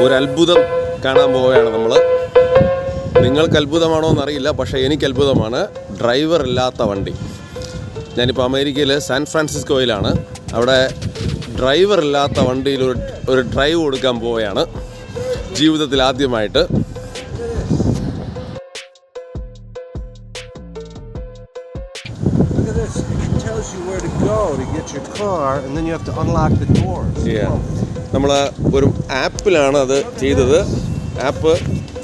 ഒരു അത്ഭുതം കാണാൻ പോവുകയാണ് നമ്മൾ. നിങ്ങൾക്ക് അത്ഭുതമാണോ എന്നറിയില്ല, പക്ഷേ എനിക്ക് അത്ഭുതമാണ്. ഡ്രൈവർ ഇല്ലാത്ത വണ്ടി. ഞാനിപ്പോൾ അമേരിക്കയിൽ സാൻ ഫ്രാൻസിസ്കോയിലാണ്. അവിടെ ഡ്രൈവർ ഇല്ലാത്ത വണ്ടിയിൽ ഒരു ഡ്രൈവ് കൊടുക്കാൻ പോവുകയാണ് ജീവിതത്തിൽ ആദ്യമായിട്ട്. നമ്മൾ ഒരു ആപ്പിലാണ് അത് ചെയ്തത്. ആപ്പ്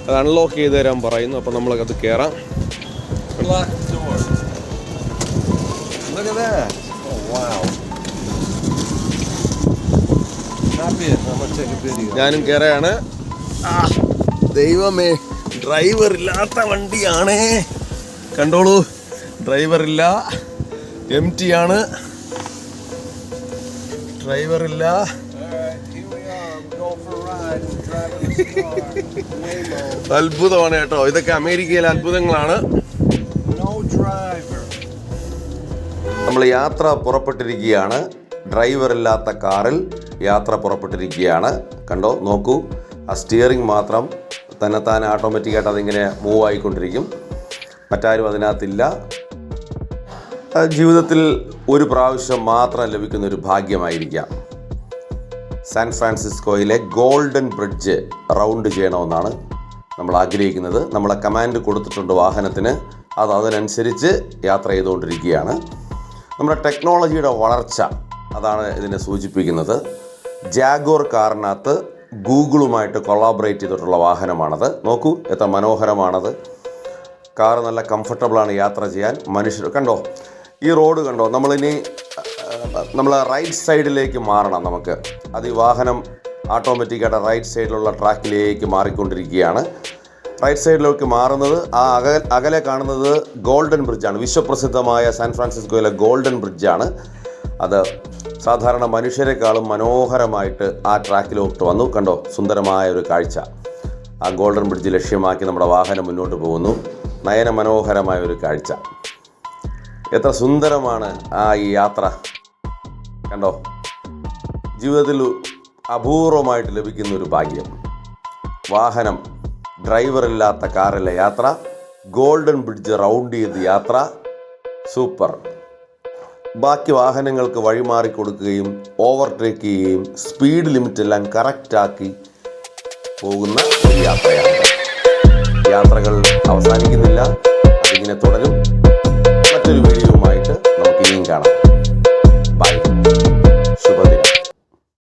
അത് അൺലോക്ക് ചെയ്ത് തരാൻ പറയുന്നു. അപ്പോൾ നമ്മളത് കയറാം. ഞാനും കയറുകയാണ്. ദൈവമേ, ഡ്രൈവർ ഇല്ലാത്ത വണ്ടിയാണേ. കണ്ടോളൂ, ഡ്രൈവർ ഇല്ല, എം ടി ആണ്, ഡ്രൈവർ ഇല്ല. അത്ഭുതമാണ് കേട്ടോ, ഇതൊക്കെ അമേരിക്കയിലെ അത്ഭുതങ്ങളാണ്. നമ്മൾ യാത്ര പുറപ്പെട്ടിരിക്കുകയാണ്. ഡ്രൈവർ ഇല്ലാത്ത കാറിൽ യാത്ര പുറപ്പെട്ടിരിക്കുകയാണ്. കണ്ടോ, നോക്കൂ, ആ സ്റ്റിയറിംഗ് മാത്രം തന്നെത്താൻ ഓട്ടോമാറ്റിക്കായിട്ട് അതിങ്ങനെ മൂവ് ആയിക്കൊണ്ടിരിക്കും. മറ്റാരും അതിനകത്തില്ല. ജീവിതത്തിൽ ഒരു പ്രാവശ്യം മാത്രം ലഭിക്കുന്ന ഒരു ഭാഗ്യമായിരിക്കാം. സാൻ ഫ്രാൻസിസ്കോയിലെ ഗോൾഡൻ ബ്രിഡ്ജ് റൗണ്ട് ചെയ്യണമെന്നാണ് നമ്മൾ ആഗ്രഹിക്കുന്നത്. നമ്മളെ കമാൻഡ് കൊടുത്തിട്ടുണ്ട് വാഹനത്തിന്. അതിനനുസരിച്ച് യാത്ര ചെയ്തുകൊണ്ടിരിക്കുകയാണ്. നമ്മുടെ ടെക്നോളജിയുടെ വളർച്ച അതാണ് ഇതിനെ സൂചിപ്പിക്കുന്നത്. ജാഗോർ കാറിനകത്ത് ഗൂഗിളുമായിട്ട് കൊളാബറേറ്റ് ചെയ്തിട്ടുള്ള വാഹനമാണത്. നോക്കൂ, എത്ര മനോഹരമാണത്. കാറ് നല്ല കംഫർട്ടബിളാണ് യാത്ര ചെയ്യാൻ. മനുഷ്യർ കണ്ടോ, ഈ റോഡ് കണ്ടോ. നമ്മൾ റൈറ്റ് സൈഡിലേക്ക് മാറണം നമുക്ക്. അത് ഈ വാഹനം ഓട്ടോമാറ്റിക്കായിട്ട് റൈറ്റ് സൈഡിലുള്ള ട്രാക്കിലേക്ക് മാറിക്കൊണ്ടിരിക്കുകയാണ്. റൈറ്റ് സൈഡിലേക്ക് മാറുന്നത് ആ അകലെ കാണുന്നത് ഗോൾഡൻ ബ്രിഡ്ജാണ്. വിശ്വപ്രസിദ്ധമായ സാൻ ഫ്രാൻസിസ്കോയിലെ ഗോൾഡൻ ബ്രിഡ്ജാണ് അത്. സാധാരണ മനുഷ്യരെക്കാളും മനോഹരമായിട്ട് ആ ട്രാക്കിലോട്ട് വന്നു. കണ്ടോ, സുന്ദരമായ ഒരു കാഴ്ച. ആ ഗോൾഡൻ ബ്രിഡ്ജ് ലക്ഷ്യമാക്കി നമ്മുടെ വാഹനം മുന്നോട്ട് പോകുന്നു. നയന മനോഹരമായ ഒരു കാഴ്ച. എത്ര സുന്ദരമാണ് ഈ യാത്ര. കണ്ടോ, ജീവിതത്തിൽ അപൂർവമായിട്ട് ലഭിക്കുന്ന ഒരു ഭാഗ്യം. വാഹനം, ഡ്രൈവറില്ലാത്ത കാറിലെ യാത്ര, ഗോൾഡൻ ബ്രിഡ്ജ് റൗണ്ട് ചെയ്ത് യാത്ര, സൂപ്പർ. ബാക്കി വാഹനങ്ങൾക്ക് വഴിമാറി കൊടുക്കുകയും ഓവർടേക്ക് ചെയ്യുകയും സ്പീഡ് ലിമിറ്റ് എല്ലാം കറക്റ്റാക്കി പോകുന്ന ഒരു യാത്രയാണ്. യാത്രകൾ അവസാനിക്കുന്നില്ല, അതിങ്ങനെ തുടരും. മറ്റൊരു വീഡിയോയുമായിട്ട് നമുക്ക് ഇനിയും കാണാം. ബൈ.